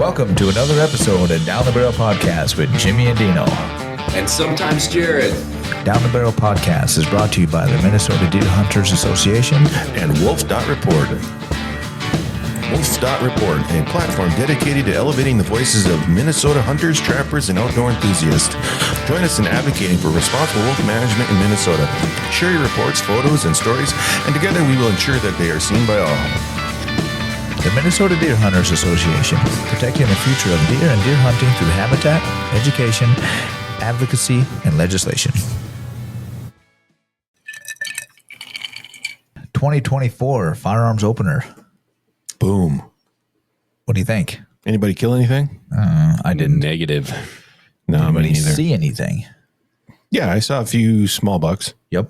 Welcome to another episode of Down the Barrel Podcast with Jimmy and Dino. And sometimes Jared. Down the Barrel Podcast is brought to you by the Minnesota Deer Hunters Association and Wolf.Report. Wolf.Report, a platform dedicated to elevating the voices of Minnesota hunters, trappers, and outdoor enthusiasts. Join us in advocating for responsible wolf management in Minnesota. Share your reports, photos, and stories, and together we will ensure that they are seen by all. The Minnesota Deer Hunters Association, protecting the future of deer and deer hunting through habitat, education, advocacy, and legislation. 2024 firearms opener. Boom. What do you think? Anybody kill anything? I didn't. Negative. No, Anybody me neither. see anything? Yeah, I saw a few small bucks. Yep.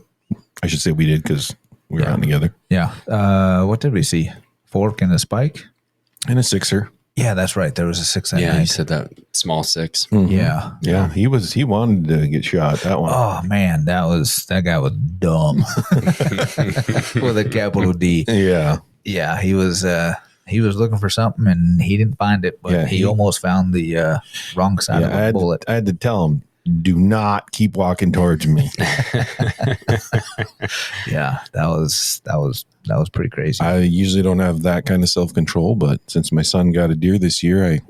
I should say we did because we were out together. Yeah. What did we see? Fork and a spike? And a sixer. Yeah, that's right. There was a six that Yeah, night. you said that small six. Mm-hmm. Yeah. Yeah, he wanted to get shot, that one. Oh man, that guy was dumb. With a capital D. Yeah. Yeah, he was looking for something and he didn't find it, but Yeah, he almost found the wrong side of a bullet. I had to tell him, do not keep walking towards me. Yeah, that was pretty crazy. I usually don't have that kind of self-control, but since my son got a deer this year, I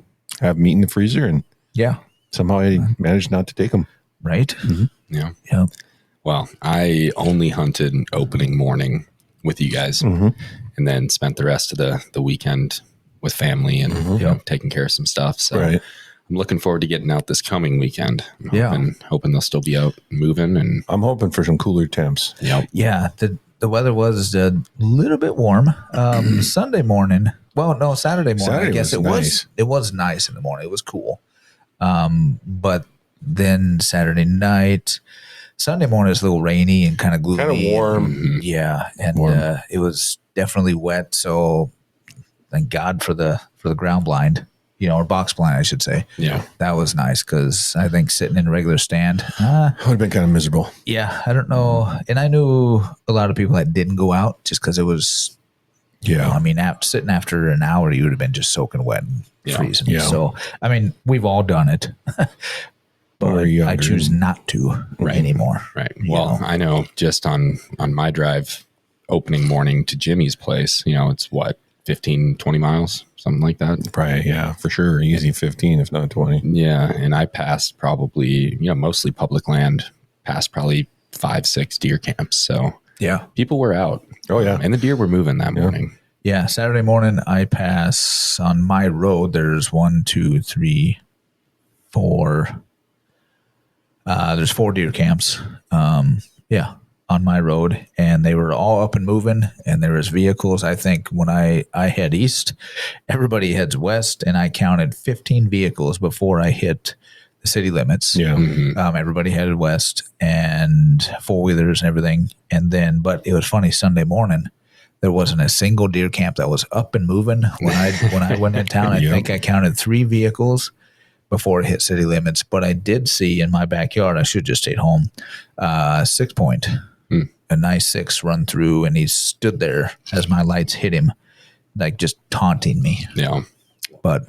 have meat in the freezer, and Yeah, somehow I managed not to take him. right? Yeah. Yeah. Well, I only hunted opening morning with you guys and then spent the rest of the weekend with family and you know, taking care of some stuff. So Right. I'm looking forward to getting out this coming weekend. I'm Yeah. hoping they'll still be out moving. And I'm hoping for some cooler temps. Yeah, the weather was a little bit warm. Sunday morning. Well, no, Saturday morning. Saturday I guess was nice. it was nice in the morning. It was cool. But then Saturday night, Sunday morning is a little rainy and kind of gloomy. Kind of warm. Yeah, and Warm. it was definitely wet. So thank God for the ground blind, or box blind, I should say. yeah. That was nice because I think sitting in a regular stand, Would have been kind of miserable. yeah, I don't know. And I knew a lot of people that didn't go out just because it was, Yeah. I mean, sitting after an hour, you would have been just soaking wet and freezing. Yeah. So, I mean, we've all done it, but Or younger. I choose not to anymore. Right. You Well, know? I know just on my drive opening morning to Jimmy's place, it's what, 15, 20 miles, something like that. Probably, yeah, for sure. Easy 15, if not 20. Yeah. And I passed probably, mostly public land, past probably 5-6 deer camps. So Yeah. people were out. Oh, yeah. And the deer were moving that morning. Yeah. Saturday morning, I pass on my road. There's 1, 2, 3, 4. There's 4 deer camps. Yeah. On my road, and they were all up and moving, and there was vehicles. I think when I head east, everybody heads west, and I counted 15 vehicles before I hit the city limits. Yeah. Everybody headed west, and 4-wheelers and everything. And then, but it was funny, Sunday morning, there wasn't a single deer camp that was up and moving. When I went in town, I think I counted 3 vehicles before it hit city limits. But I did see in my backyard, I should just stayed home, 6 point. A nice 6 run through, and he stood there as my lights hit him, like just taunting me. Yeah. But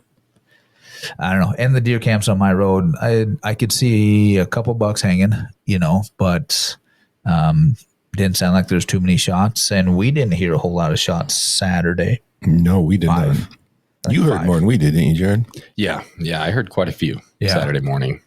I don't know. And the deer camps on my road, I could see a couple bucks hanging, but didn't sound like there's too many shots. And we didn't hear a whole lot of shots Saturday. No, we didn't. 5. You heard 5. more than we did, didn't you, Jared? Yeah. Yeah. I heard quite a few Yeah. Saturday morning.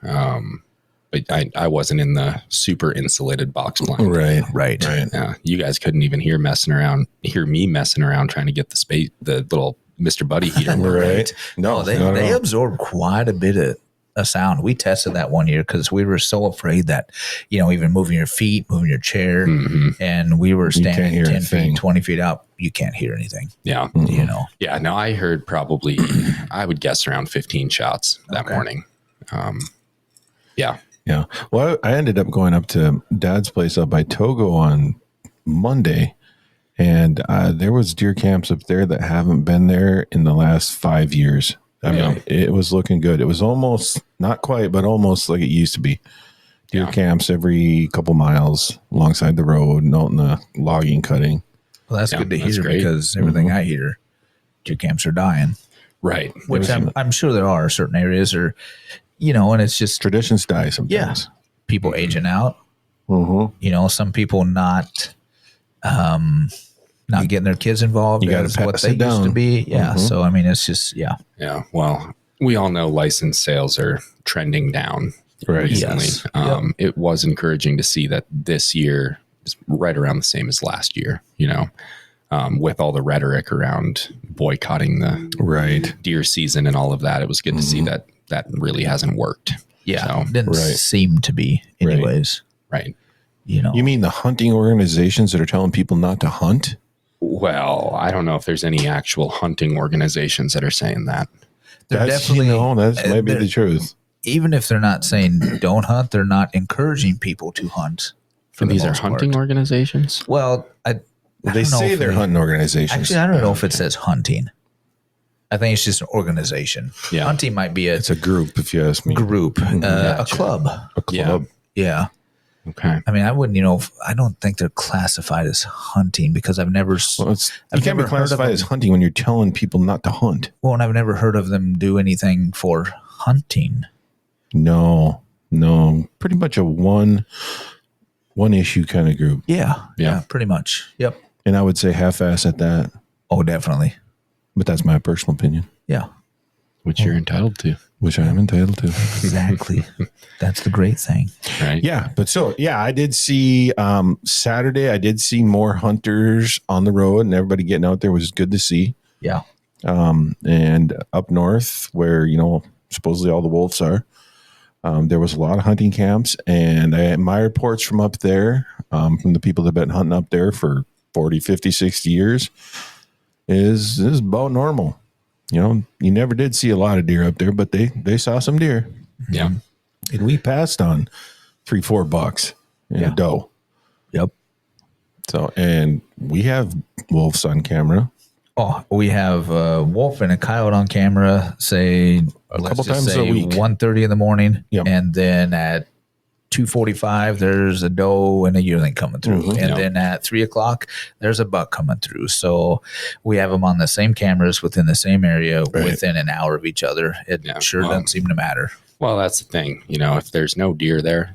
But I wasn't in the super insulated box blind. Right. Yeah. You guys couldn't even hear me messing around trying to get the little Mr. Buddy heater. Right. No, They absorb quite a bit of sound. We tested that one year because we were so afraid that, even moving your feet, moving your chair, and we were can't standing hear 10 anything. feet, 20 feet out, you can't hear anything, Yeah. Yeah. No, I heard probably, I would guess around 15 shots that morning. Yeah. Yeah. Well, I ended up going up to Dad's place up by Togo on Monday, and there was deer camps up there that haven't been there in the last 5 years. I mean, it was looking good. It was almost, not quite, but almost like it used to be. Deer camps every couple miles alongside the road, not in the logging cutting. Well, that's Yeah, good to that's hear great. because everything I hear, deer camps are dying. Right. Which I'm sure there are certain areas, or and it's just Traditions die sometimes. people aging out. Mm-hmm. Some people not getting their kids involved. You got to pass what they it down. used to be. Yeah. So I mean, it's just Yeah. Well, we all know licensed sales are trending down recently. Yes. It was encouraging to see that this year is right around the same as last year. With all the rhetoric around boycotting the deer season and all of that, it was good to see that really hasn't worked. Yeah, didn't seem to be, anyways. Right. You mean the hunting organizations that are telling people not to hunt? Well, I don't know if there's any actual hunting organizations that are saying that. They're definitely that might be the truth. Even if they're not saying don't hunt, they're not encouraging people to hunt. And these are hunting organizations? Well, they say they're hunting organizations. Actually, I don't know if it says hunting. I think it's just an organization. Yeah. Hunting might be it's a group, if you ask me. Group, Gotcha. a club. A club. Yeah. Okay. I mean, I wouldn't, I don't think they're classified as hunting because I've never. You can't be classified as hunting when you're telling people not to hunt. Well, and I've never heard of them do anything for hunting. No. Pretty much a one issue kind of group. Yeah, pretty much. Yep. And I would say half-ass at that. Oh, definitely. But that's my personal opinion. Yeah. Which you're entitled to. Which I am entitled to. Exactly. That's the great thing. Right. Yeah. But I did see Saturday, I did see more hunters on the road and everybody getting out there was good to see. Yeah. And up north where, supposedly all the wolves are, there was a lot of hunting camps. And my reports from up there, from the people that have been hunting up there for 40, 50, 60 years, is about normal. You never did see a lot of deer up there, but they saw some deer. Yeah. And we passed on 3-4 bucks in a doe. Yep. So, and we have wolves on camera. Oh, we have a wolf and a coyote on camera, say a couple times a week. 1:30 in the morning. Yep. And then at 2:45, there's a doe and a yearling coming through. Mm-hmm. And then at 3:00, there's a buck coming through. So we have them on the same cameras within the same area within an hour of each other. It doesn't seem to matter. Well, that's the thing. If there's no deer there,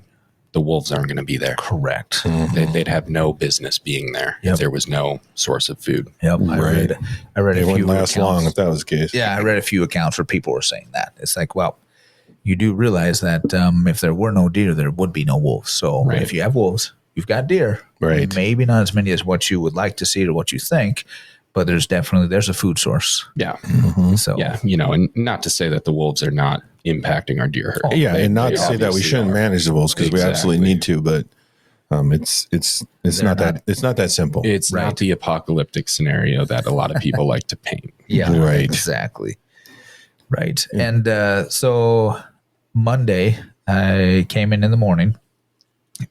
the wolves aren't going to be there. Correct. Mm-hmm. They'd have no business being there if there was no source of food. Yep. I read It a few wouldn't last accounts. long if that was the case. Yeah, I read a few accounts where people were saying that. It's like, well, you do realize that if there were no deer, there would be no wolves. So if you have wolves, you've got deer. Right. Maybe not as many as what you would like to see or what you think, but there's a food source. Yeah. Mm-hmm. So and not to say that the wolves are not impacting our deer herd. And not to say that we shouldn't manage the wolves because we absolutely need to, but it's not that simple. It's not the apocalyptic scenario that a lot of people like to paint. Yeah, right. Exactly. Right. Yeah. And so Monday, I came in the morning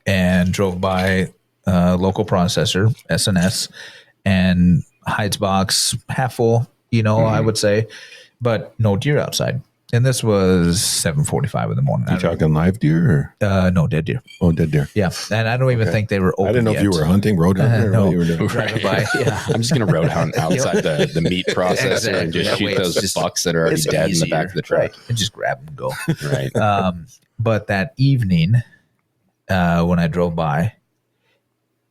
and drove by a local processor, SNS, and hides box half full, I would say, but no deer outside. And this was 7:45 in the morning. You talking live deer or? No, dead deer. Oh, dead deer. Yeah. And I don't even think they were open I didn't know yet. if you were hunting, road hunting, or no. what you were doing. Driving by. Yeah. I'm just going to road hunt outside the meat processor and just shoot those bucks that are already dead in the back of the truck. Right. And just grab them and go. Right. But that evening, when I drove by,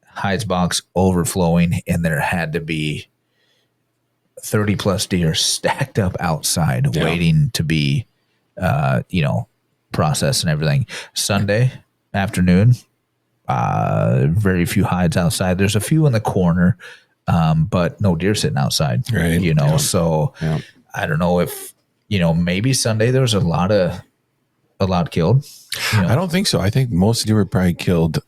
hides box overflowing, and there had to be 30 plus deer stacked up outside waiting to be, processed and everything. Sunday afternoon, very few hides outside. There's a few in the corner, but no deer sitting outside, right. So I don't know if, maybe Sunday there was a lot killed. I don't think so. I think most deer were probably killed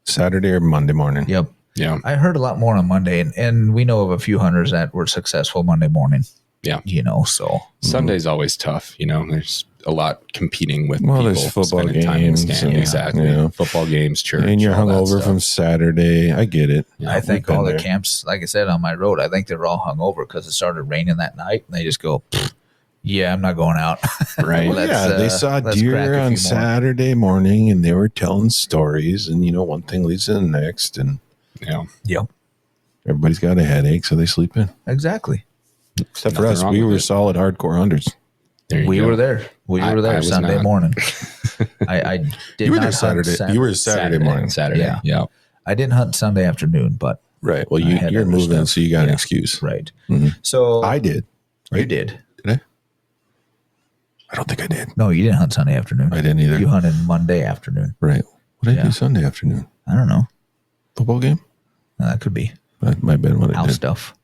Saturday or Monday morning. Yep. Yeah. I heard a lot more on Monday, and we know of a few hunters that were successful Monday morning. Yeah. So Sunday's always tough. There's a lot competing with well, people. There's football spending time games. in stand. Exactly. Football games, church. And you're all that hungover stuff. from Saturday. I get it. I think all the camps, like I said, on my road, I think they're all hungover because it started raining that night, and they just go, yeah, I'm not going out. Right. Well, they saw deer on Saturday morning, and they were telling stories, and one thing leads to the next, and Yep. everybody's got a headache, so they sleep in. Exactly. Except for Nothing us, wrong we with were it. solid hardcore hunters. We were there. We I were there was Sunday not. morning. I did You were not there hunt Saturday. You were Saturday morning. Saturday. Yeah. Yeah. I didn't hunt Sunday afternoon, but Right. Well, I had you're other moving, stuff. so you got an Yeah. excuse. right. Mhm. So I did. You Right? did. Did I? I don't think I did. No, you didn't hunt Sunday afternoon. I didn't either. You hunted Monday afternoon. Right. What did I Yeah. do Sunday afternoon? I don't know. Football game? That could be That might have been what I house did. stuff.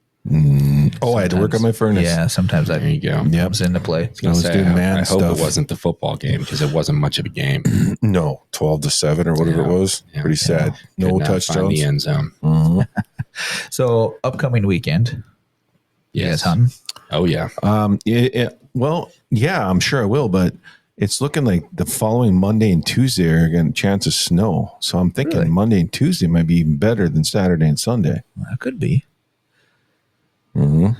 Oh, I had to work on my furnace. Yeah, sometimes that There you go. Yep. comes into play. I was doing man I hope stuff. it wasn't the football game because it wasn't much of a game. No, 12-7 or whatever it was. Yeah. Pretty sad. Could No not find touchdowns. the end zone. Mhm. So upcoming weekend, you guys Yes. hunting? Oh yeah. Well, yeah, I'm sure I will, but it's looking like the following Monday and Tuesday are getting a chance of snow. So I'm thinking Really? Monday and Tuesday might be even better than Saturday and Sunday. That could be. Mm-hmm.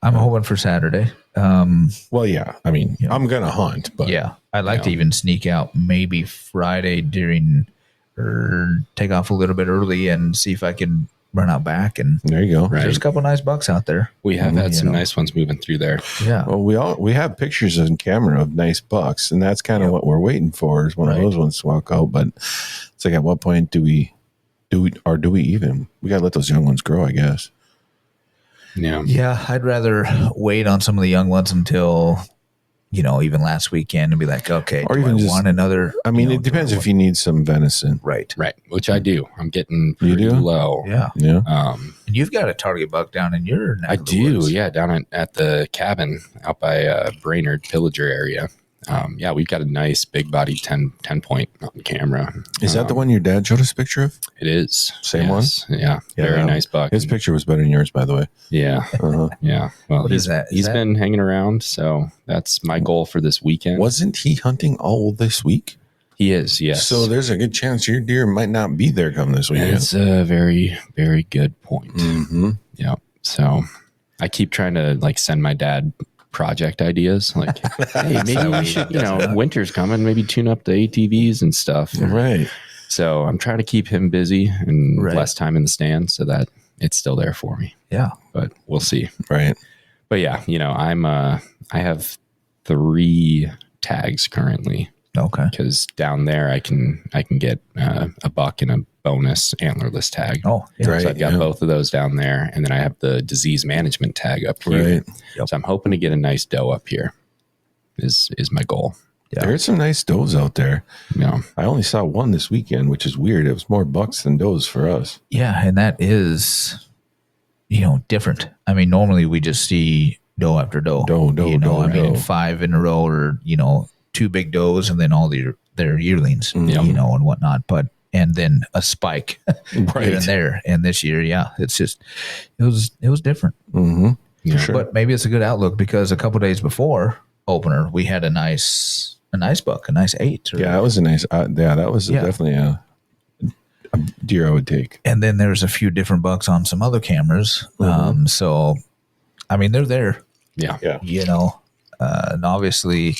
I'm hoping for Saturday. Well, yeah. I mean, Yeah. I'm gonna hunt, but Yeah, I'd like to even sneak out maybe Friday during, or take off a little bit early and see if I can run out back. And there you go. Right. there's a couple nice bucks out there. We have had You some know. nice ones moving through there. Yeah. Well, we have pictures on camera of nice bucks, and that's kind of what we're waiting for is one Right. of those ones to walk out. But it's like, at what point do we even? We gotta let those young ones grow, I guess. Yeah. Yeah, I'd rather wait on some of the young ones until, even last weekend and be like, okay, Or do even I just- want another? I mean, it depends if you need some venison. Right. Right. Which I do. I'm getting You pretty do? low. Yeah. Yeah. And you've got a target buck down in your neck I of the do. woods. Yeah. Down at the cabin out by Brainerd Pillager area. Yeah, we've got a nice big body 10 point on camera. Is that the one your dad showed us a picture of? It is. Same one? Yeah. Very nice buck. His picture was better than yours, by the way. Yeah. Uh-huh. Yeah. Well, What is that? Is He's that- been hanging around. So that's my goal for this weekend. Wasn't he hunting all this week? He is. Yes. So there's a good chance your deer might not be there come this weekend. It's a very, very good point. Mm-hmm. Yeah. So I keep trying to send my dad project ideas. Like, hey, maybe we should, winter's coming, maybe tune up the ATVs and stuff. Right. So I'm trying to keep him busy and Right. less time in the stand so that it's still there for me. Yeah. But we'll see. Right. But yeah, I have 3 tags currently Okay. because down there I can get a buck and a bonus antlerless tag. Oh, yeah. Right. So I've got yeah. both of those down there, and then I have the disease management tag up here. Right. Yep. So I'm hoping to get a nice doe up here. Is my goal. Yeah. There's some nice does out there. Yeah. I only saw one this weekend, which is weird. It was more bucks than does for us. Yeah, and that is, different. I mean, normally we just see doe after doe. Doe, I mean, doe. 5 in a row, or 2 big does, and then all their yearlings, Yeah. and whatnot. And then a spike Right. here and there. And this year, yeah, it's just it was different. Mm-hmm. Yeah. Sure. But maybe it's a good outlook because a couple days before opener, we had a nice buck, a nice 8. Yeah, that was a nice. That was Yeah. definitely a deer I would take. And then there's a few different bucks on some other cameras. So, I mean, they're there. Yeah. Yeah. And obviously,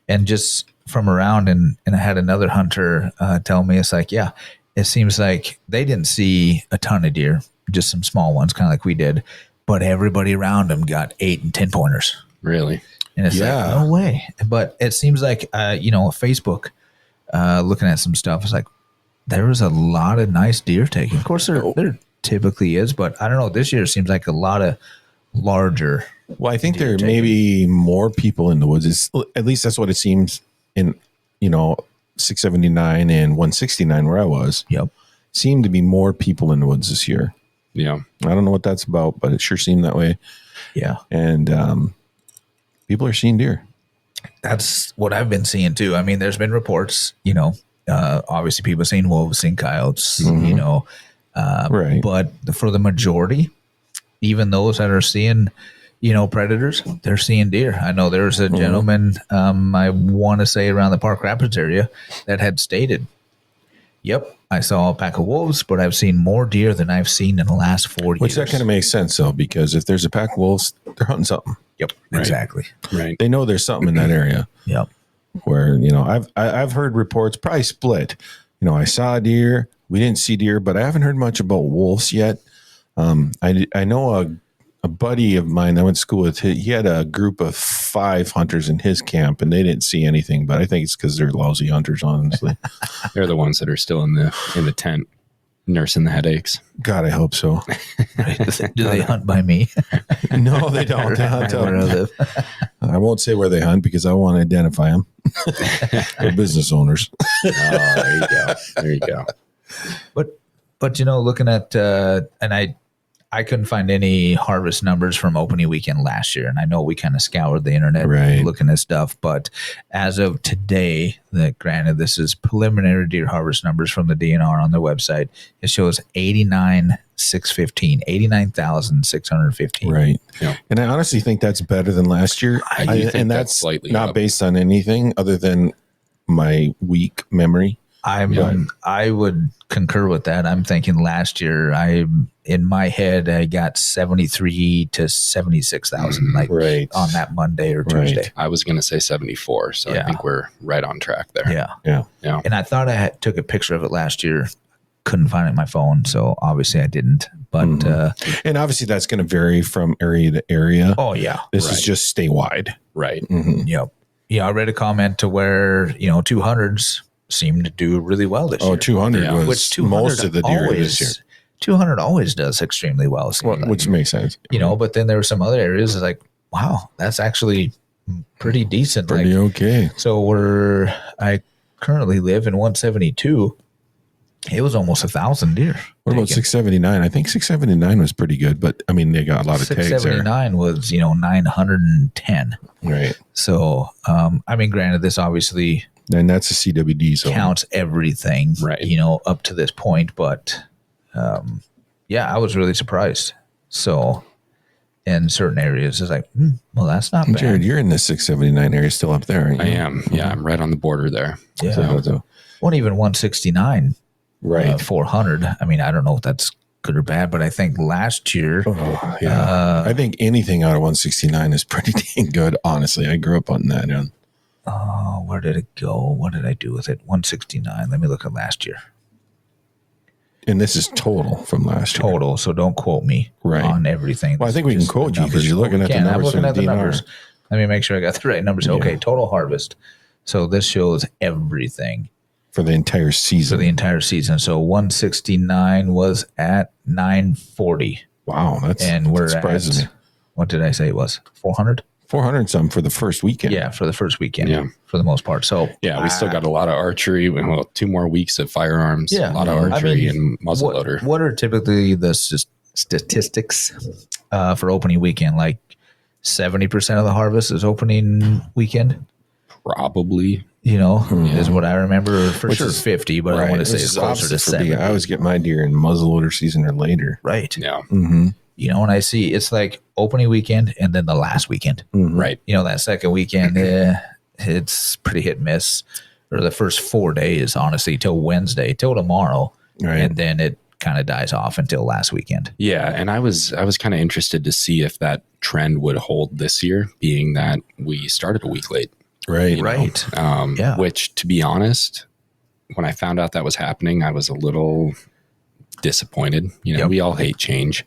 and just from around, and I had another hunter tell me, it's like, yeah, it seems like they didn't see a ton of deer, just some small ones, kind of like we did, but everybody around them got 8 and 10 pointers. Really. And it's Yeah. like, no way. But it seems like, Facebook, looking at some stuff, it's like, there was a lot of nice deer taking. Of course, there typically is, but I don't know. This year it seems like a lot of larger. Well, I think there Deer may be more people in the woods. At least that's what it seems in 679 and 169 where I was. Yep. Seemed to be more people in the woods this year. Yeah. I don't know what that's about, but it sure seemed that way. Yeah. And people are seeing deer. That's what I've been seeing too. I mean, there's been reports, obviously people seeing wolves, seeing coyotes, Right. but for the majority, even those that are seeing, predators, they're seeing deer. I know there's a gentleman, I want to say around the Park Rapids area, that had stated, yep, I saw a pack of wolves, but I've seen more deer than I've seen in the last 4 years. Which that kind of makes sense, though, because if there's a pack of wolves, they're hunting something. Yep, Right. exactly. Right. They know there's something in that area. Yep. Where I've heard reports, probably split. I saw a deer. We didn't see deer, but I haven't heard much about wolves yet. I know A buddy of mine I went to school with, he had a group of 5 hunters in his camp, and they didn't see anything. But I think it's because they're lousy hunters, honestly. They're the ones that are still in the tent, nursing the headaches. God, I hope so. Do they hunt by me? No, they don't. They hunt Where I live. I won't say where they hunt because I want to identify them. They're business owners. Oh, there you go. There you go. But looking at and I couldn't find any harvest numbers from opening weekend last year, and I know we kind of scoured the internet looking at stuff. But as of today, granted this is preliminary deer harvest numbers from the DNR on their website, it shows 89,615. Right. Yeah. And I honestly think that's better than last year. And that's slightly not up. based on anything other than my weak memory. I would concur with that. I'm thinking last year, in my head, I got 73 to 76,000, on that Monday or Tuesday. I was going to say 74, so I think we're right on track there. Yeah. And I thought I took a picture of it last year. Couldn't find it on my phone, so obviously I didn't. But and obviously that's going to vary from area to area. Oh yeah, this is just statewide, right? Mm-hmm. Yep. Yeah, I read a comment to where 200s seemed to do really well this year. 200 was which 200 most of the deer this year. 200 always does extremely well. Which makes sense. But then there were some other areas like, wow, that's actually pretty decent. Pretty okay. So I currently live in 172. It was almost 1,000 deer. What about 679? I think 679 was pretty good, but I mean, they got a lot of tags there. 679 was, 910. Right. So, granted, this obviously... And that's a CWD, so counts everything, right? Up to this point, but I was really surprised. So, in certain areas, it's like, well, that's not bad. Jared, you're in the 679 area, still up there, aren't you? I am. Yeah, I'm right on the border there. Yeah, well, even 169, right? 400. I mean, I don't know if that's good or bad, but I think last year, I think anything out of 169 is pretty dang good. Honestly, I grew up on that. Oh, where did it go? What did I do with it? 169. Let me look at last year. And this is total from last year. Total, so don't quote me on everything. Well, I think we can quote you because you're looking at the numbers. I'm looking at the numbers. Let me make sure I got the right numbers. Okay, total harvest. So this shows everything. For the entire season. So 169 was at 940. Wow, that surprises me. What did I say it was? 400? 400 some for the first weekend. Yeah, for the first weekend. Yeah, for the most part. So we still got a lot of archery. 2 more weeks of firearms. Yeah, a lot of archery and muzzleloader. What are typically the statistics for opening weekend? Like 70% of the harvest is opening weekend. Probably. Is what I remember. For sure 50, but I want to say it's closer to 70. I always get my deer in muzzleloader season or later. Right. Yeah. Mm-hmm. And I see it's like opening weekend and then the last weekend. Mm-hmm. Right. That second weekend, it's pretty hit and miss. Or the first 4 days, honestly, till Wednesday, till tomorrow. Right. And then it kind of dies off until last weekend. Yeah. And I was kind of interested to see if that trend would hold this year, being that we started a week late. Right. Right. Which, to be honest, when I found out that was happening, I was a little disappointed. We all hate change.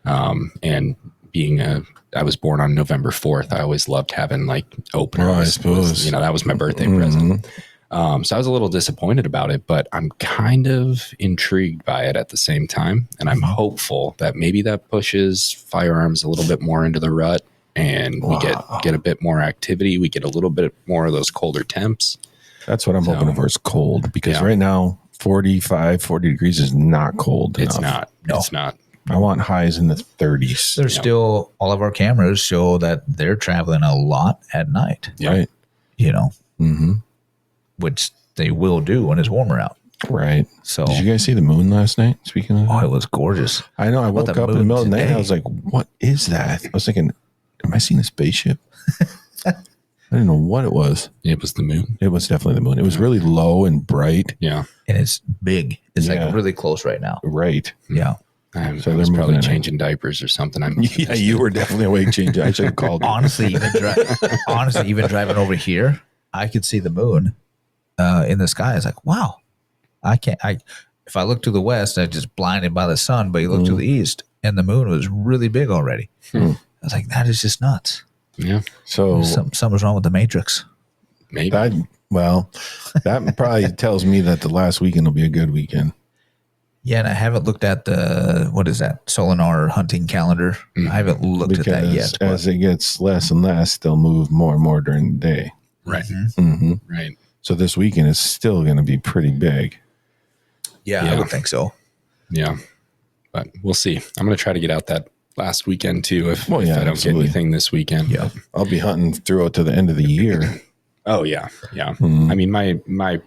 And I was born on November 4th. I always loved having openers. I suppose. That was my birthday present. So I was a little disappointed about it, but I'm kind of intrigued by it at the same time. And I'm hopeful that maybe that pushes firearms a little bit more into the rut and we get a bit more activity. We get a little bit more of those colder temps. That's what I'm hoping for, is cold, because right now 40 degrees is not cold enough. It's not. No. It's not. I want highs in the 30s. There's still, all of our cameras show that they're traveling a lot at night. Right. Mm-hmm. Which they will do when it's warmer out. Right. So, did you guys see the moon last night? Speaking of that? It was gorgeous. I know. I woke up in the middle of the night and I was like, what is that? I was thinking, am I seeing a spaceship? I didn't know what it was. It was the moon. It was definitely the moon. It was really low and bright. Yeah. And it's big. It's really close right now. Right. Yeah. So they're probably changing diapers or something. You were definitely awake changing. I should have called you. Honestly, even driving over here, I could see the moon in the sky. It's like, wow. If I look to the west, I'm just blinded by the sun, but you look to the east and the moon was really big already. I was like, that is just nuts. Yeah. So Something's wrong with the Matrix. Maybe. That probably tells me that the last weekend will be a good weekend. Yeah, and I haven't looked at the, what is that, Solinar hunting calendar. I haven't looked at that yet. As it gets less and less, they'll move more and more during the day. Right. Right. So this weekend is still going to be pretty big. Yeah, I would think so. Yeah. But we'll see. I'm going to try to get out that last weekend too if I don't absolutely. get anything this weekend. Yeah. I'll be hunting through it to the end of the year. Oh, yeah. Yeah. I mean, my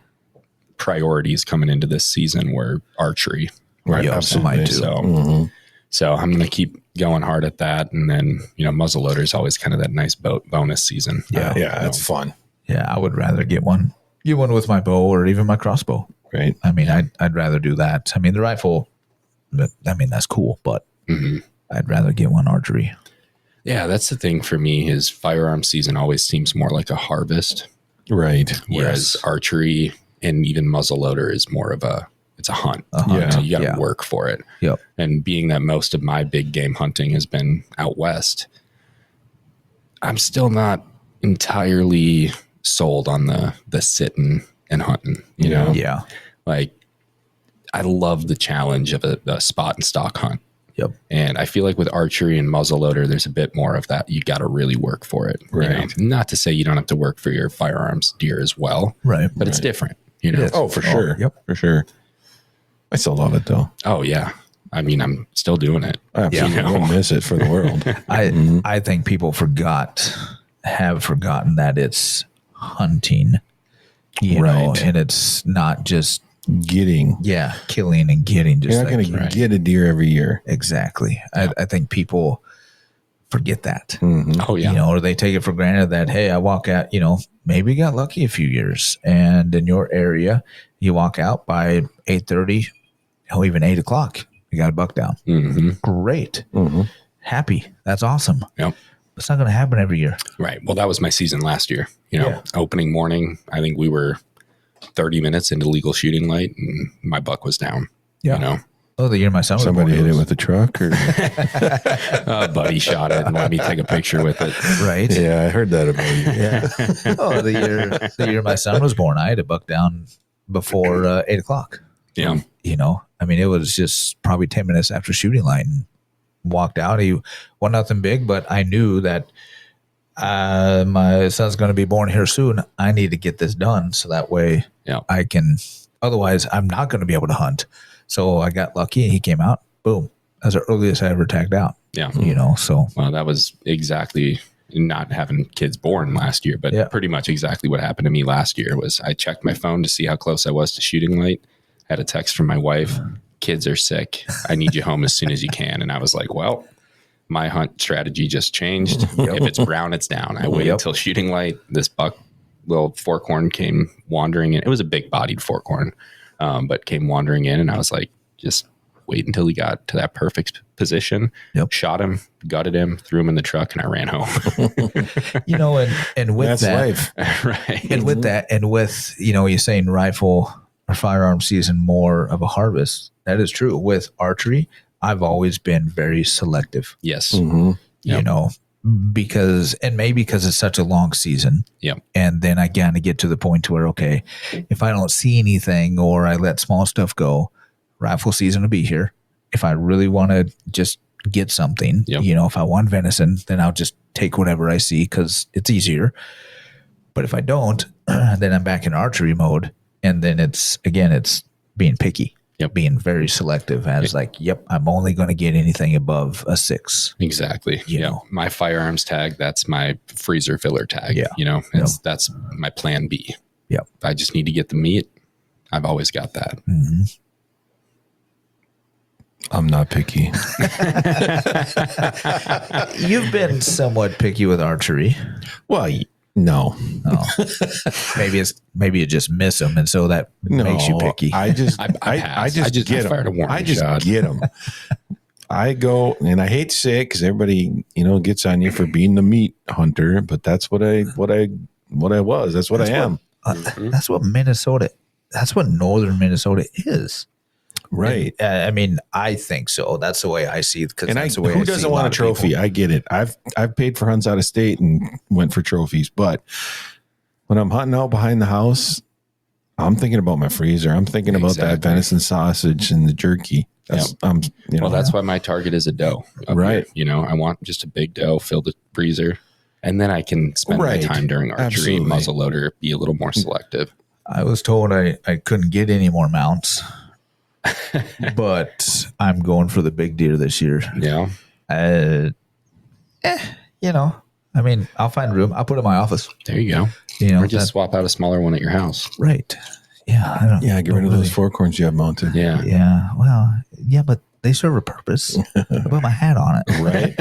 priorities coming into this season were archery. Right. Yeah, Absolutely. mine too. So I'm going to keep going hard at that. And then, muzzleloader is always kind of that nice bonus season. Yeah. That's fun. Yeah, I would rather get one with my bow or even my crossbow. Right. I mean, I'd rather do that. I mean, the rifle, I mean, that's cool, but I'd rather get one archery. Yeah, that's the thing for me is firearm season always seems more like a harvest. Right. Whereas archery and even muzzleloader is more of it's a hunt. Yeah. You got to work for it. Yep. And being that most of my big game hunting has been out west, I'm still not entirely sold on the sitting and hunting, you know? Yeah. Like, I love the challenge of a spot and stock hunt. Yep. And I feel like with archery and muzzleloader, there's a bit more of that. You got to really work for it. Right. Not to say you don't have to work for your firearms deer as well. Right. But it's different, you know? Oh, for sure. Yep. For sure. I still love it though. Oh, yeah. I mean, I'm still doing it. I absolutely won't miss it for the world. I think people have forgotten that it's hunting, you know, and it's not just killing and getting. Just You're not going to get a deer every year. Exactly. Yeah. I think people forget that. Oh, yeah. Or they take it for granted that, hey, I walk out, maybe got lucky a few years. And in your area, you walk out by 8:30, even 8 o'clock, you got a buck down. Great. Happy. That's awesome. Yep. It's not going to happen every year. Right. Well, that was my season last year. Opening morning, I think we were 30 minutes into legal shooting light and my buck was down. Yeah. Oh, the year my son was Somebody born, hit it with a truck or a buddy shot it and let me take a picture with it. Right. Yeah, I heard that about you. Yeah. Oh, the year my son was born, I had a buck down before 8 o'clock. Yeah. I mean, it was just probably 10 minutes after shooting light and walked out. He wasn't nothing big, but I knew that my son's going to be born here soon. I need to get this done so that way I can, otherwise I'm not going to be able to hunt. So I got lucky and he came out, boom. That's the earliest I ever tagged out. Yeah. So. Well, that was exactly not having kids born last year, but pretty much exactly what happened to me last year was I checked my phone to see how close I was to shooting light. Had a text from my wife, kids are sick. I need you home as soon as you can. And I was like, well, my hunt strategy just changed. If it's brown, it's down. I waited until shooting light. This little forkhorn came wandering in. It was a big bodied forkhorn, but came wandering in. And I was like, just wait until he got to that perfect position. Shot him, gutted him, threw him in the truck, and I ran home. And with that's that, life. Right. And with that, and with, you're saying rifle or firearm season more of a harvest. That is true. With archery, I've always been very selective. Yes. Because it's such a long season. Yep. And then I kind of get to the point where, okay, if I don't see anything or I let small stuff go, rifle season will be here. If I really want to just get something, if I want venison, then I'll just take whatever I see because it's easier. But if I don't, then I'm back in archery mode. And then it's being picky. Being very selective as I'm only going to get anything above a 6. Exactly. My firearms tag, that's my freezer filler tag. That's my plan B. Yep. If I just need to get the meat, I've always got that. I'm not picky. You've been somewhat picky with archery. Well, no. Oh. Maybe you just miss them, and so that makes you picky. I just get them. I go, and I hate to say it because everybody gets on you for being the meat hunter, but that's what I was. That's what I am. That's what Minnesota. That's what northern Minnesota is. Right. And, I mean, I think so. That's the way I see it. And who doesn't want a trophy? I get it. I've paid for hunts out of state and went for trophies, but when I'm hunting out behind the house, I'm thinking about my freezer. I'm thinking about that venison sausage and the jerky. That's, that's why my target is a doe. Right. Here. I want just a big doe, fill the freezer, and then I can spend my time during archery, muzzleloader, be a little more selective. I was told I couldn't get any more mounts, but I'm going for the big deer this year. Yeah. I mean, I'll find room. I'll put it in my office. There you go. Or just swap out a smaller one at your house. Right. Yeah. Get rid of those fork horns you have mounted. Yeah. Yeah. Well, yeah, but they serve a purpose. I put my hat on it. Right.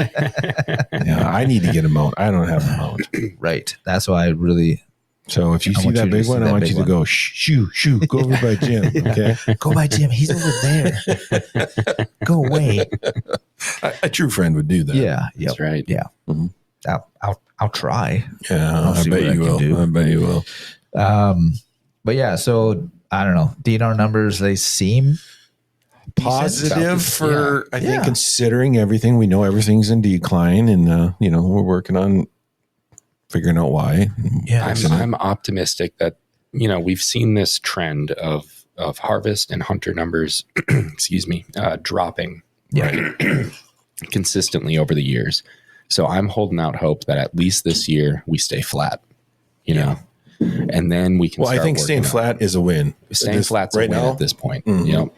Yeah. I need to get a mount. I don't have a mount. Right. That's why I really. So if you see that big one, I want you to go, shoo, go over by Jim. Okay. Go by Jim. He's over there. Go away. A true friend would do that. Yeah. That's right. Yeah. Mm-hmm. I'll try. Yeah. I bet you will. But yeah, so I don't know. DNR numbers, they seem positive for, I think, considering everything. We know everything's in decline, and we're working on figuring out why. Yeah, I'm optimistic that we've seen this trend of harvest and hunter numbers, dropping consistently over the years. So I'm holding out hope that at least this year we stay flat. And then we can. Well, I think staying flat is a win. Staying flat's a win at this point.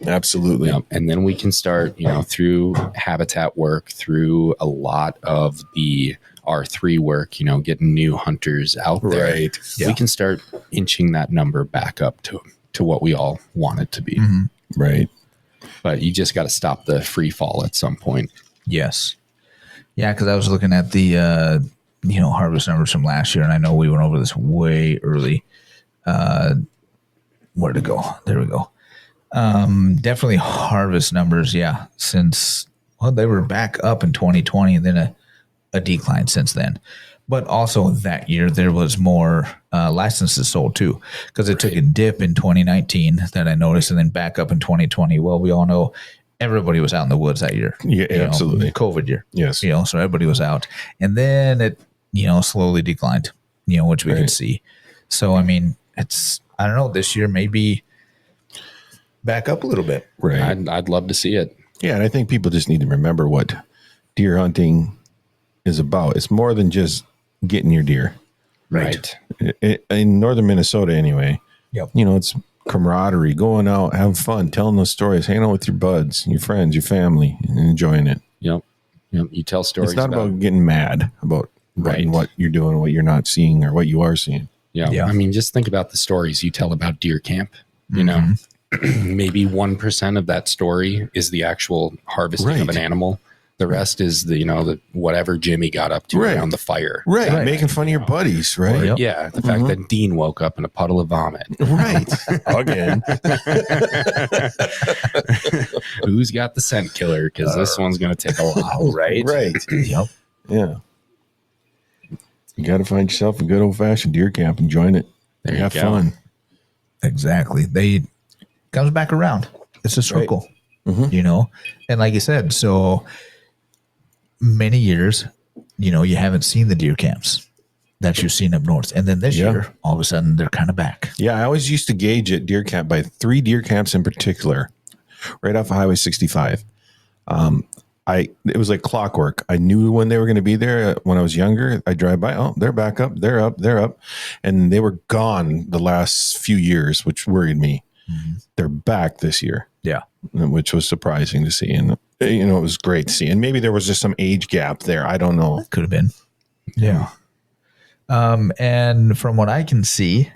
Absolutely. And then we can start, through habitat work, through a lot of the R3 work, getting new hunters out there. Right. Yeah. We can start inching that number back up to what we all want it to be. Mm-hmm. Right. But you just got to stop the free fall at some point. Yes. Yeah, because I was looking at the harvest numbers from last year, and I know we went over this way early. Where'd it go? There we go. Definitely harvest numbers, since they were back up in 2020 and then a decline since then. But also that year there was more licenses sold too, because it took a dip in 2019 that I noticed, and then back up in 2020. Well, we all know everybody was out in the woods that year. Yeah, absolutely. COVID year. Yes. So everybody was out, and then it slowly declined, which we can see. So, I mean, I don't know, this year maybe back up a little bit. Right. I'd love to see it. Yeah. And I think people just need to remember what deer hunting is about. It's more than just getting your deer. Right. In northern Minnesota anyway. Yep. It's camaraderie, going out, having fun, telling those stories, hanging out with your buds, your friends, your family, and enjoying it. Yep. You tell stories. It's not about getting mad about what you're doing, what you're not seeing, or what you are seeing. Yeah. I mean, just think about the stories you tell about deer camp. Maybe 1% of that story is the actual harvesting of an animal. The rest is the whatever Jimmy got up to around the fire. Right. Making fun of your buddies, right? Or, yeah. The fact that Dean woke up in a puddle of vomit. Right. Again. Who's got the scent killer? Because this one's going to take a while. Right. Yep. Yeah. You got to find yourself a good old fashioned deer camp and join it. There you have go. fun. Exactly. They comes back around. It's a circle, and like you said, so many years, you haven't seen the deer camps that you've seen up north. And then this year, all of a sudden they're kind of back. Yeah. I always used to gauge at deer camp by 3 deer camps in particular, right off of Highway 65. It was like clockwork. I knew when they were going to be there. When I was younger, I drive by. Oh, they're back up. They're up. And they were gone the last few years, which worried me. Mm-hmm. They're back this year. Yeah. Which was surprising to see. And, it was great to see. And maybe there was just some age gap there. I don't know. Could have been. Yeah. And from what I can see,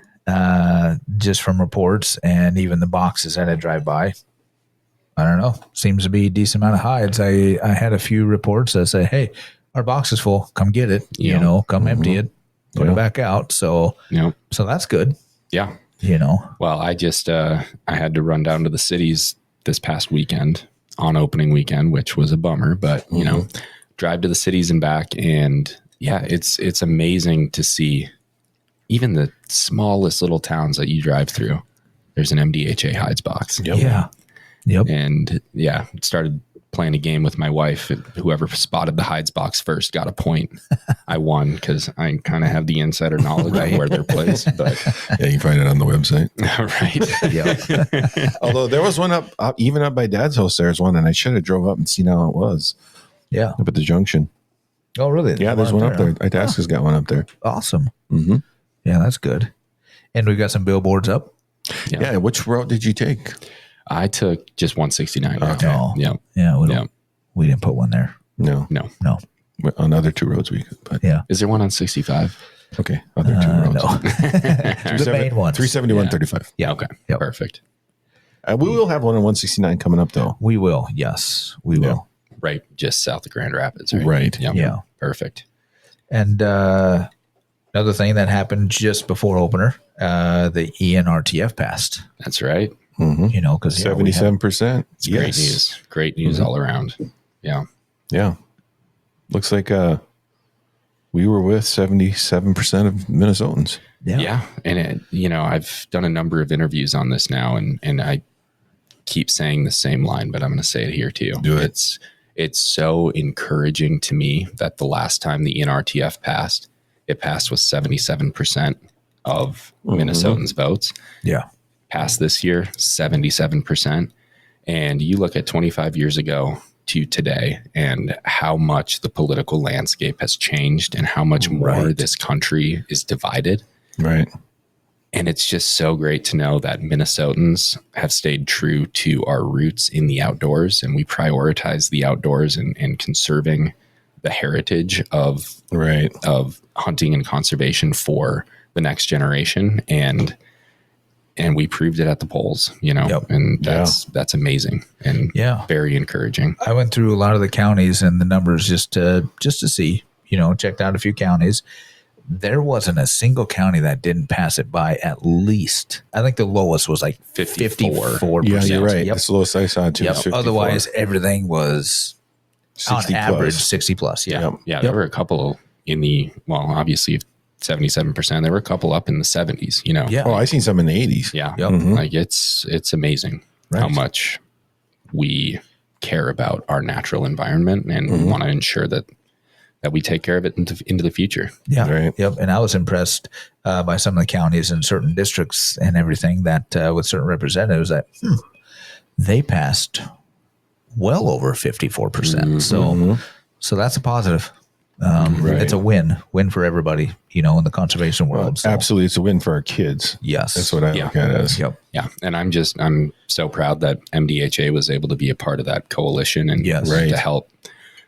just from reports and even the boxes that I drive by, I don't know. Seems to be a decent amount of hides. I had a few reports that say, hey, our box is full. Come get it. Come empty it. Put it back out. So that's good. Yeah. Well, I just I had to run down to the cities this past weekend on opening weekend, which was a bummer, but drive to the cities and back, and it's amazing to see even the smallest little towns that you drive through. There's an MDHA hides box. Yep. Yeah. Yep. And yeah, started playing a game with my wife. Whoever spotted the hides box first got a point. I won because I kind of have the insider knowledge of where they're placed. But Yeah, you can find it on the website. right. Yeah. Although there was one up by Dad's house, there's one, and I should have drove up and seen how it was Yeah. up at the junction. Oh, really? Yeah, there's one up there. Itasca's got one up there. Awesome. Mm-hmm. Yeah, that's good. And we've got some billboards up. Yeah. Which route did you take? I took just 169. Okay. Oh. Yeah. Yeah. Yeah. We didn't put one there. No. No. No. On other two roads we could, but Yeah. Is there one on 65? okay. Other two roads. No. The main ones. 371, 35. Yeah. Okay. Yep. Perfect. We will have one on 169 coming up though. We will. Yes, we will. Right. Just south of Grand Rapids. Right. Right. Yep. Yeah. Perfect. And another thing that happened just before opener, the ENRTF passed. That's right. Mm-hmm. You know, because 77%. It's great news. Great news all around. Yeah. Yeah. Looks like we were with 77% of Minnesotans. Yeah. And, I've done a number of interviews on this now, and I keep saying the same line, but I'm going to say it here too. Do it. It's so encouraging to me that the last time the ENRTF passed, it passed with 77% of Minnesotans' votes. Yeah. Passed this year, 77%. And you look at 25 years ago to today and how much the political landscape has changed and how much more this country is divided. Right. And it's just so great to know that Minnesotans have stayed true to our roots in the outdoors, and we prioritize the outdoors and conserving the heritage of hunting and conservation for the next generation. And we proved it at the polls, and that's amazing and very encouraging. I went through a lot of the counties and the numbers just to see, checked out a few counties. There wasn't a single county that didn't pass it by at least. I think the lowest was like 54%. Yeah, you're right. Yep. That's the lowest I saw too. Yep. Otherwise, everything was 60 on average plus. 60 plus. Yeah. Yep. Yeah, there were a couple in obviously 77%. There were a couple up in the 70s, Yeah. Oh, I seen some in the 80s. Yeah. Yep. Like it's amazing how much we care about our natural environment and want to ensure that we take care of it into the future. Yeah. Right. Yep. And I was impressed by some of the counties and certain districts and everything that with certain representatives that they passed well over 54%. So that's a positive. It's a win for everybody, in the conservation world. So. Absolutely. It's a win for our kids. Yes. That's what I look at it as. Yep. Yeah. And I'm so proud that MDHA was able to be a part of that coalition and to help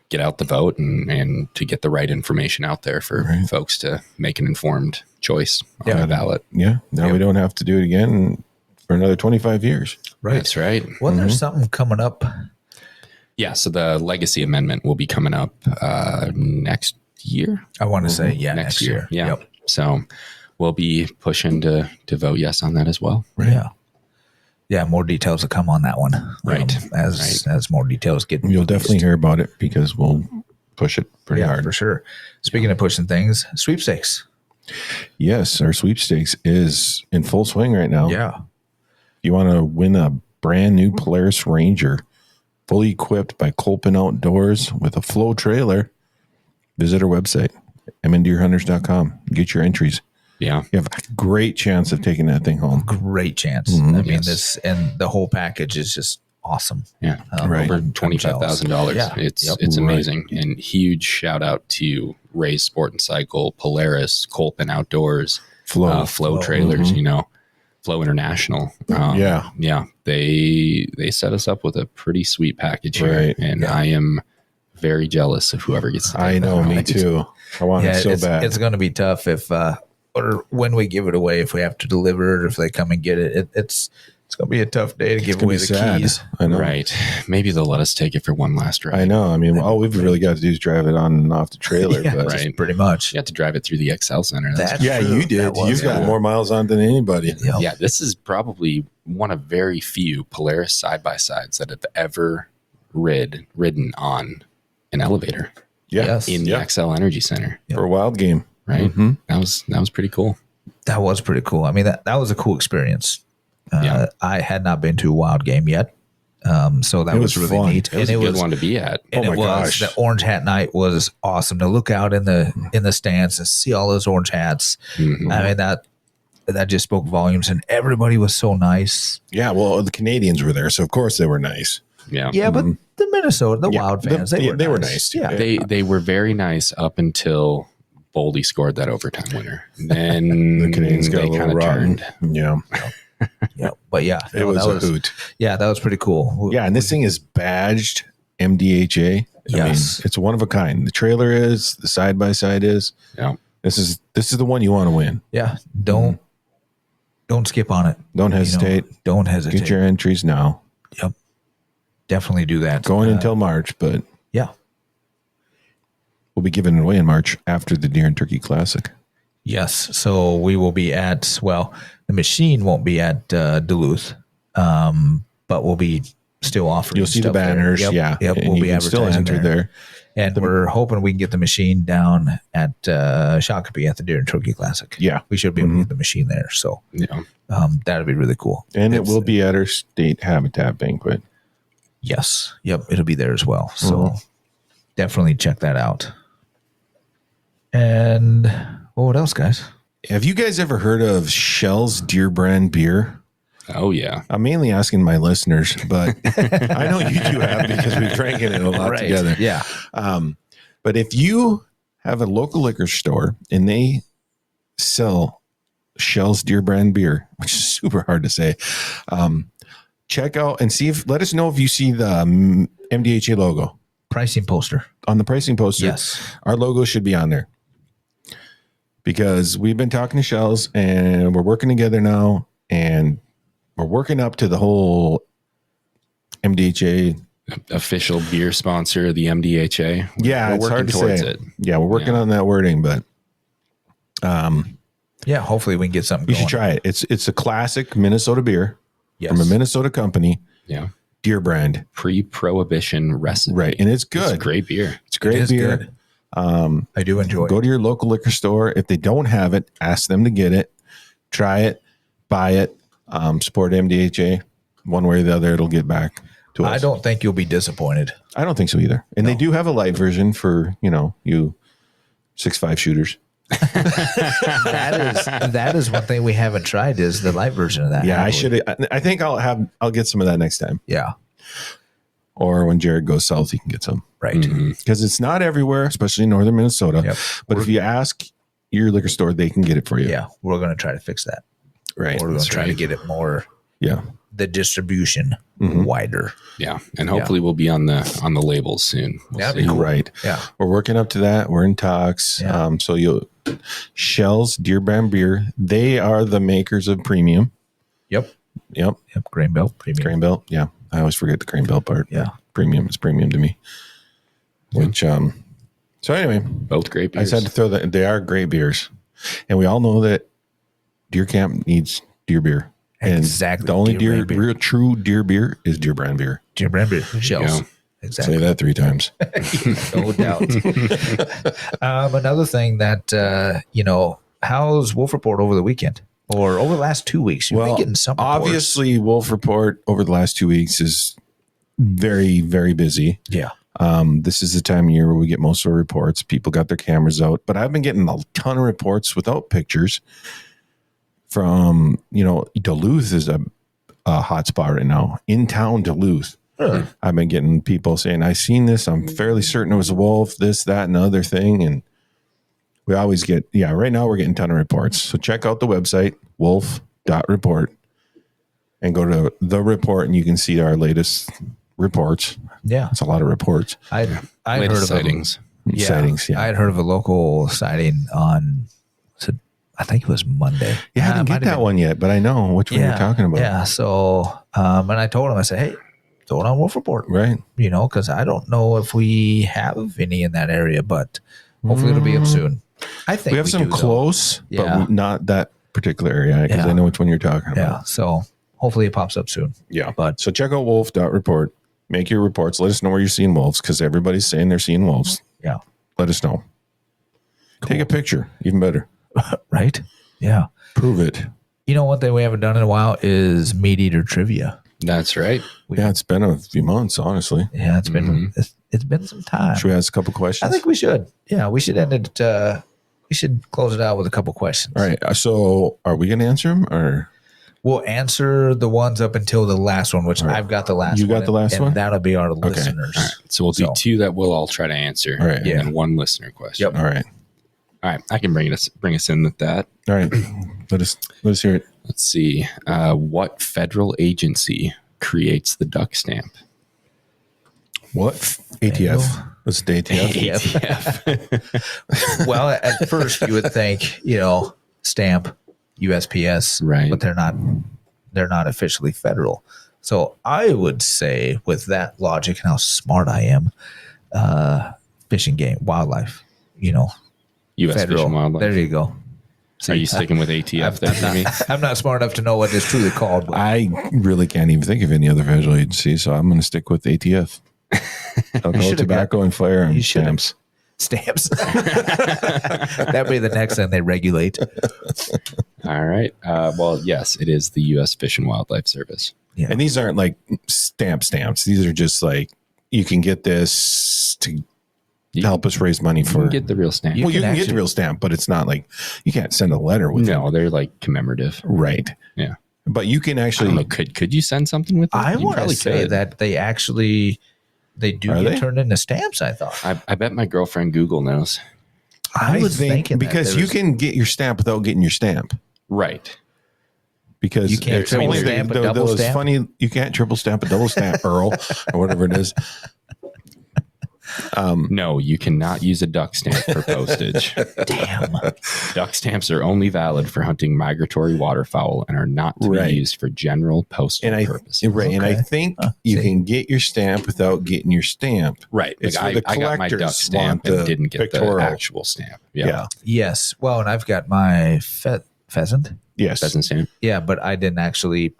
get out the vote and to get the right information out there for folks to make an informed choice on the ballot. Yeah. Now we don't have to do it again for another 25 years. Right. That's right. Wasn't there something coming up? Yeah. So the legacy amendment will be coming up next year. I want to say, next year. Yeah. Yep. So we'll be pushing to vote yes on that as well. Right. Yeah. Yeah. More details to come on that one. Right. As more details get You'll definitely hear about it because we'll push it pretty hard. for sure. Speaking of pushing things, sweepstakes. Yes. Our sweepstakes is in full swing right now. Yeah. If you want to win a brand new Polaris Ranger, fully equipped by Kolpin Outdoors with a flow trailer, visit our website, mndeerhunters.com. Get your entries. Yeah. You have a great chance of taking that thing home. Great chance. I mean, this and the whole package is just awesome. Yeah. Right. Over $25,000. Yeah. It's amazing. And huge shout out to Ray's Sport and Cycle, Polaris, Kolpin Outdoors, Flow Trailers, Flow International. Yeah. They set us up with a pretty sweet package here. And I am very jealous of whoever gets to take I know, that. me too. I want it so bad. It's going to be tough if, or when we give it away, if we have to deliver it, or if they come and get it, it's going to be a tough day to give away the keys. I know. Right. Maybe they'll let us take it for one last ride. I know. I mean, all we've really got to do is drive it on and off the trailer. Yeah, but just pretty much. You have to drive it through the Excel Center. That's yeah, true. you did. You've got more miles on than anybody. Yep. Yeah, this is probably one of very few Polaris side-by-sides that have ever ridden on an elevator Yeah. in the Excel Energy Center. For a wild game. Right? That was pretty cool. That was pretty cool. I mean, that was a cool experience. I had not been to a wild game yet. So that It was was really fun. neat. It was a good one to be at. And Oh it my was gosh. the orange hat night was awesome to look out in the stands and see all those orange hats. Mhm. I mean, that just spoke volumes, and everybody was so nice. Yeah, well, the Canadians were there, so of course they were nice. Yeah. Yeah, but the Minnesota, the Wild fans, they were nice. Yeah. They were very nice up until Boldy scored that overtime winner. Then The Canadians got a little kinda rotten. Yeah, Yeah. But yeah, it was a hoot. Yeah, that was pretty cool. Yeah, and this thing is badged MDHA. Yes. I mean, it's one of a kind. The trailer is, the side by side is. Yeah. This is the one you want to win. Yeah. Don't skip on it. Don't hesitate. Don't hesitate. Get your entries now. Yep. Definitely do that. Going until March, but yeah. we'll be giving it away in March after the Deer and Turkey Classic. Yes. So we will be at, well, the machine won't be at Duluth, but we'll be still offering. You'll see the stuff there. banners. Yep. Yeah. Yep. And We'll you be can still advertising enter there. And we're hoping we can get the machine down at Shakopee at the Deer and Turkey Classic. Yeah. We should be able to get the machine there. So Yeah. that'd be really cool. And it will be at our state habitat banquet. Yes. Yep. It'll be there as well. So definitely check that out. And what else, guys? Have you guys ever heard of Schell's Deer Brand beer? Oh yeah. I'm mainly asking my listeners, but I know you two have because we've drank it a lot together. Yeah. But if you have a local liquor store and they sell Schell's Deer Brand beer, which is super hard to say, check out and let us know if you see the MDHA logo Pricing poster. on the pricing poster. Yes. Our logo should be on there because we've been talking to Schell's and we're working together now and we're working up to the whole MDHA Official beer sponsor of the MDHA. Yeah, We're it's working hard to towards say. it. Yeah, we're working on that wording, but Yeah. Hopefully we can get something you going. should try it. It's a classic Minnesota beer Yes. from a Minnesota company, Yeah. Deer Brand. Pre-prohibition recipe. Right, and it's It's good. great beer. It's great It is beer. good. I do enjoy Go it. to your local liquor store. If they don't have it, ask them to get it. Try it, buy it. Support MDHA. One way or the other, it'll get back to us. I don't think you'll be disappointed. I don't think so either. And they do have a light version for you 6'5" shooters. That is one thing we haven't tried is the light version of that. Yeah, I have we? should. I think I'll get some of that next time. Yeah. Or when Jared goes south, he can get some. Right. Because it's not everywhere, especially in northern Minnesota. Yep. But if you ask your liquor store, they can get it for you. Yeah. We're going to try to fix that. Right. We're going That's to try to right. get it more, Yeah. the distribution wider. Yeah. And hopefully we'll be on the labels soon. We'll That'd see. be cool. Right. Yeah. We're working up to that. We're in talks. Yeah. So Schell's Deer Brand beer. They are the makers of premium. Yep. Yep. Grain Belt Premium. Grain Belt. Yeah. I always forget the Grain Belt part. Yeah. Premium is premium to me. Which so anyway, Both great I beers. just had to throw that. They are great beers. And we all know that deer camp needs deer beer. And Exactly. the only Deer Brand beer. real true deer beer is Deer Brand beer. Deer Brand beer. Shells. go. Exactly. Say that 3 times. No doubt. Another thing that, how's Wolf Report over the weekend or over the last 2 weeks? You've been getting some reports. obviously, Wolf Report over the last 2 weeks is very, very busy. Yeah. This is the time of year where we get most of our reports. People got their cameras out, but I've been getting a ton of reports without pictures from, Duluth is a hot spot right now. In town Duluth. I've been getting people saying, I seen this. I'm fairly certain it was a wolf, this, that, and the other thing. And we always get, right now we're getting a ton of reports. So check out the website, wolf.report, and go to the report and you can see our latest reports. Yeah. It's a lot of reports. I heard Latest of sightings. Sightings. Yeah. I had heard of a local sighting on, I think it was Monday. I didn't get that one yet, but I know which one you're talking about. Yeah. So, and I told him, I said, hey, throw it on Wolf Report. Right. Because I don't know if we have any in that area, but hopefully it'll be up soon. I think We have some do, though. close, Yeah. but not that particular area because Yeah. I know which one you're talking Yeah. about. So hopefully it pops up soon. Yeah. But So check out wolf.report. Make your reports. Let us know where you're seeing wolves because everybody's saying they're seeing wolves. yeah. Let us know. Take a picture. Even better. Right. Yeah. Prove it. One thing we haven't done in a while is Meateater Trivia. That's right. Yeah, it's been a few months, honestly. Yeah, it's been it's been some time. Should we ask a couple questions? I think we should. Yeah, we should end it. We should close it out with a couple questions. All right. So are we going to answer them or? We'll answer the ones up until the last one, which I've got the last one. You got the last one? And that'll be our listeners. All right. So we'll do 2 that we'll all try to answer. All right. And then 1 listener question. Yep. All right. All right. I can bring us in with that. All right. Let us hear it. Let's see. What federal agency creates the duck stamp? What? ATF. What's the ATF? Well, at first you would think, stamp, USPS, right? But they're not officially federal. So I would say, with that logic and how smart I am, Fish and Game, Wildlife, U.S. federal. Fish and Wildlife. There you go. Are you sticking with ATF there, Jimmy? I'm not smart enough to know what it's truly called. But I really can't even think of any other federal agency, so I'm going to stick with ATF. Alcohol, tobacco, and firearms stamps. Stamps. That'd be the next thing they regulate. All right. Well, yes, it is the U.S. Fish and Wildlife Service. Yeah. And these aren't like stamps. These are just like, you can get this to help us raise money for. You can get the real stamp. You can get the real stamp, but it's not like you can't send a letter with it. No, they're like commemorative. Right. Yeah. But you can actually. I don't know, could you send something with it? I want to say that they do get turned into stamps, I thought. I bet my girlfriend Google knows. I was thinking because you can get your stamp without getting your stamp. Right. Because you can't triple stamp a double stamp. Funny, you can't triple stamp a double stamp, Earl, or whatever it is. No, you cannot use a duck stamp for postage. Damn. Duck stamps are only valid for hunting migratory waterfowl and are not to be used for general postal purposes. Right. Okay. And I think you can get your stamp without getting your stamp. Right. It's like I got my duck stamp and didn't get the actual stamp. Yeah. Yes. Well, and I've got my pheasant. Yes. Pheasant stamp. Yeah, but I didn't actually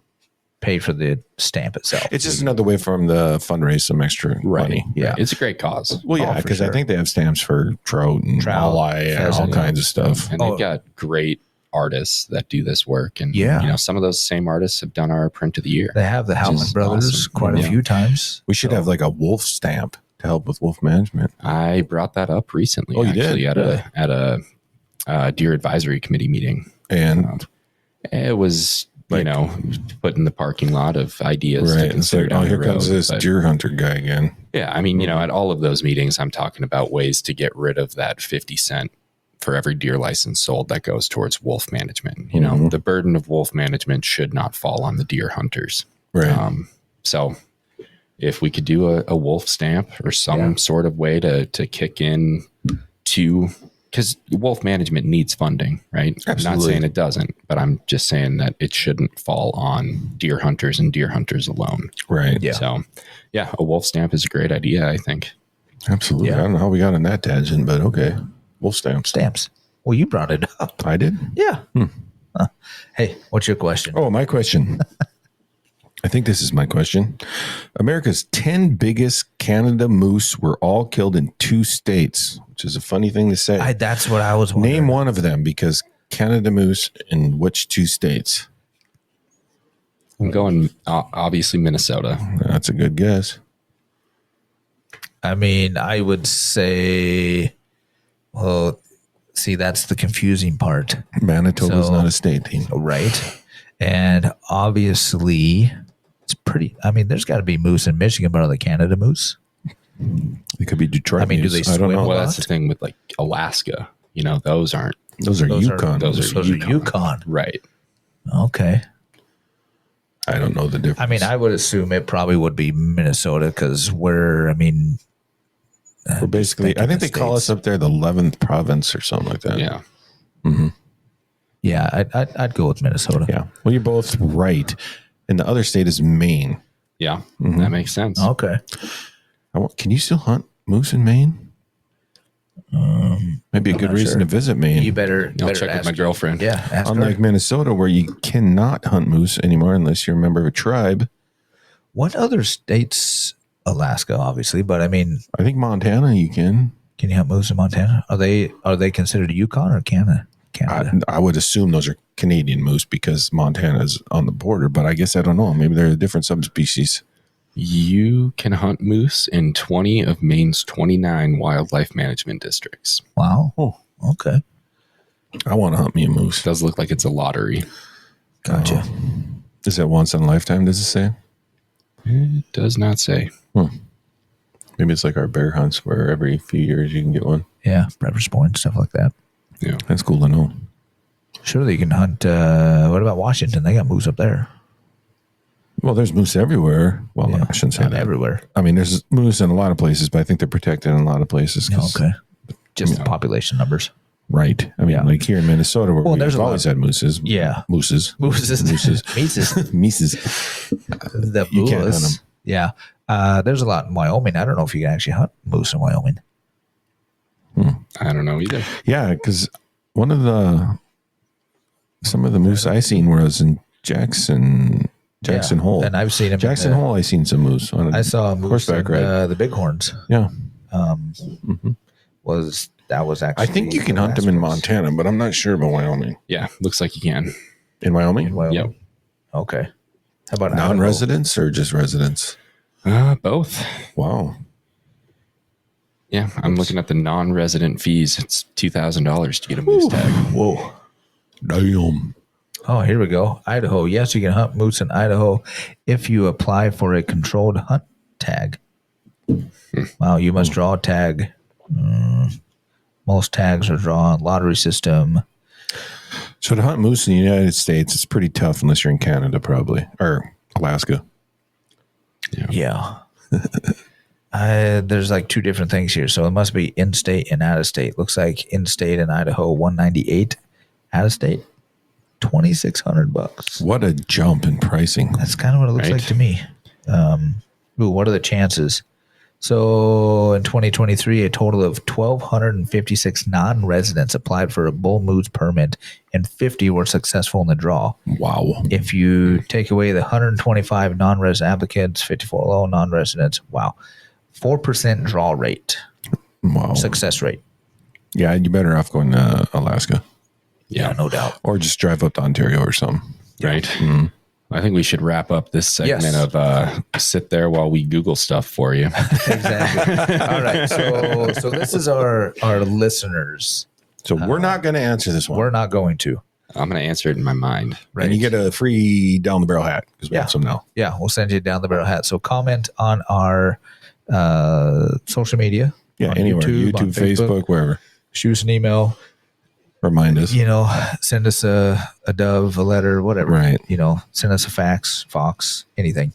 pay for the stamp itself. It's just another way for them to fundraise some extra money. Yeah. It's a great cause. Well, yeah, because I think they have stamps for trout and walleye and all kinds of stuff. And they've got great artists that do this work. And, some of those same artists have done our print of the year. They have the Howland brothers quite a few times. We should have like a wolf stamp to help with wolf management. I brought that up recently. Oh, you did? At a deer advisory committee meeting. And it was, put in the parking lot of ideas. Right. It's like, here comes this deer hunter guy again. Yeah. I mean, at all of those meetings, I'm talking about ways to get rid of that 50 cent for every deer license sold that goes towards wolf management. The burden of wolf management should not fall on the deer hunters. Right. So if we could do a wolf stamp or some sort of way to kick in to, because wolf management needs funding, right? Absolutely. I'm not saying it doesn't, but I'm just saying that it shouldn't fall on deer hunters and deer hunters alone. Right. Yeah. So, a wolf stamp is a great idea, I think. Absolutely. I don't know how we got on that tangent, but okay. Wolf stamps. Stamps. Well, you brought it up. I did? Yeah. Hey, what's your question? Oh, my question. I think this is my question. America's 10 biggest Canada moose were all killed in 2 states, which is a funny thing to say. That's what I was wondering. Name one of them, because Canada moose in which 2 states? I'm going, obviously, Minnesota. That's a good guess. I mean, I would say, well, see, that's the confusing part. Manitoba's not a state team. Right. And obviously, it's pretty, there's got to be moose in Michigan, but are they Canada moose? It could be Detroit. Do they swim? I don't know. Well, that's the thing with like Alaska. Those aren't. Those are Yukon. Those are Yukon. Right. Okay. I don't know the difference. I would assume it probably would be Minnesota because we're basically, I think they call us up there the 11th province or something like that. Yeah. Mm-hmm. Yeah, I'd go with Minnesota. Yeah. Well, you're both right. And the other state is Maine. Yeah. Mm-hmm. That makes sense. Okay. Can you still hunt moose in Maine? Maybe a good reason to visit Maine. You better check with my girlfriend. Yeah. Unlike Minnesota, where you cannot hunt moose anymore unless you're a member of a tribe. What other states? Alaska, obviously, but I think Montana you can. Can you hunt moose in Montana? Are they considered Yukon or Canada? Canada. I would assume those are Canadian moose because Montana's on the border, but I guess I don't know. Maybe they're a different subspecies. You can hunt moose in 20 of Maine's 29 wildlife management districts. Wow. Oh. Okay. I want to hunt me a moose. It does look like it's a lottery. Gotcha. Is that once in a lifetime, does it say? It does not say. Maybe it's like our bear hunts where every few years you can get one. Yeah. Breakfast Point, stuff like that. Yeah. That's cool to know. Surely you can hunt. What about Washington? They got moose up there. Well, there's moose everywhere. Well, Yeah, I shouldn't say not that. everywhere. I mean, there's moose in a lot of places, but I think they're protected in a lot of places. Okay. Just population numbers. Right. I mean, Yeah. like here in Minnesota, where there's we've a always lot. had mooses. Yeah. Mooses. Mooses. Mises. Mises. The You can't hunt moose. them. Yeah. There's a lot in Wyoming. I don't know if you can actually hunt moose in Wyoming. I don't know either. Yeah, because some of the moose I seen was in Jackson Yeah. Hole. And I've seen them. Jackson Hole, I seen some moose on I saw a moose horseback in, ride. the bighorns. Yeah. Was actually. I think you can hunt them in Montana, but I'm not sure about Wyoming. Yeah, looks like you can. In Wyoming? In Wyoming. Yep. Okay. How about Idaho? Non-residents or just residents? Both. Wow. Yeah, I'm looking at the non-resident fees. It's $2,000 to get a moose tag. Whoa. Damn. Oh, here we go. Idaho. Yes, you can hunt moose in Idaho if you apply for a controlled hunt tag. Wow, you must draw a tag. Most tags are drawn. Lottery system. So to hunt moose in the United States, it's pretty tough unless you're in Canada, probably. Or Alaska. Yeah. There's like two different things here. So it must be in-state and out-of-state. Looks like in-state in Idaho, $198. Out-of-state, $2,600. What a jump in pricing. That's kind of what it looks like to me. What are the chances? So in 2023, a total of 1,256 non-residents applied for a bull moose permit, and 50 were successful in the draw. Wow. If you take away the 125 non-resident applicants, 54 low non-residents, wow, 4% draw rate, Wow. success rate. Yeah, you're better off going to Alaska. Yeah, no doubt. Or just drive up to Ontario or something. Right. I think we should wrap up this segment of sit there while we Google stuff for you. Exactly. All right. So this is our listeners. So we're not going to answer this one. We're not going to. I'm going to answer it in my mind. Right. And you get a free down the barrel hat because we have some now. Yeah, we'll send you down the barrel hat. So comment on our social media. Yeah, on anywhere. on YouTube, Facebook, wherever. Shoot us an email. Remind us. Send us a dove, a letter, whatever. Right. Send us a fax, Fox, anything.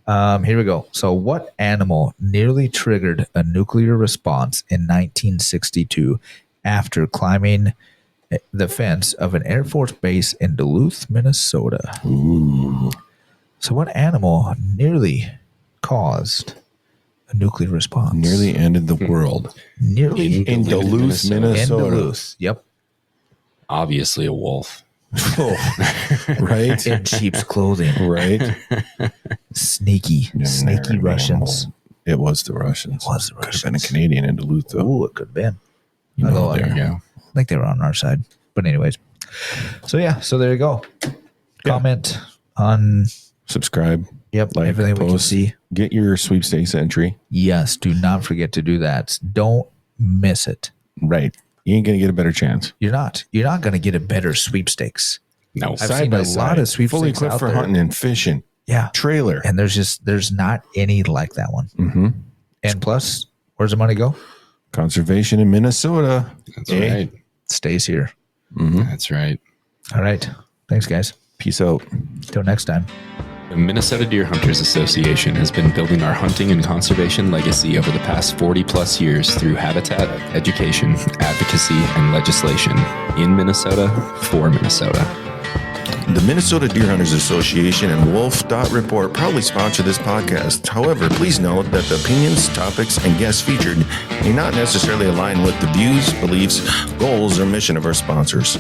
Here we go. So what animal nearly triggered a nuclear response in 1962 after climbing the fence of an Air Force base in Duluth, Minnesota? Ooh. So what animal nearly caused a nuclear response? Nearly ended the world. Nearly In Duluth, Minnesota. In Duluth. Yep. Obviously a wolf. Right? In sheep's clothing. Right? Sneaky Russians. It was the Russians. It was the Could have been a Russians. Canadian in Duluth, though. Ooh, it could have been. You know, Although, there you go. I think they were on our side. But anyways. So there you go. Comment on Subscribe. everything we can post. see. Get your sweepstakes entry. Yes, do not forget to do that. Don't miss it. Right. You ain't going to get a better chance. You're not going to get a better sweepstakes. No. I've seen a lot of sweepstakes Fully equipped out for there. hunting and fishing. Yeah. Trailer. And there's not any like that one. Mm-hmm. And plus, where's the money go? Conservation in Minnesota. That's right. Stays here. That's right. All right. Thanks, guys. Peace out. Till next time. The Minnesota Deer Hunters Association has been building our hunting and conservation legacy over the past 40 plus years through habitat, education, advocacy, and legislation in Minnesota for Minnesota. The Minnesota Deer Hunters Association and Wolf Dot Report proudly sponsor this podcast. However, please note that the opinions, topics, and guests featured may not necessarily align with the views, beliefs, goals, or mission of our sponsors.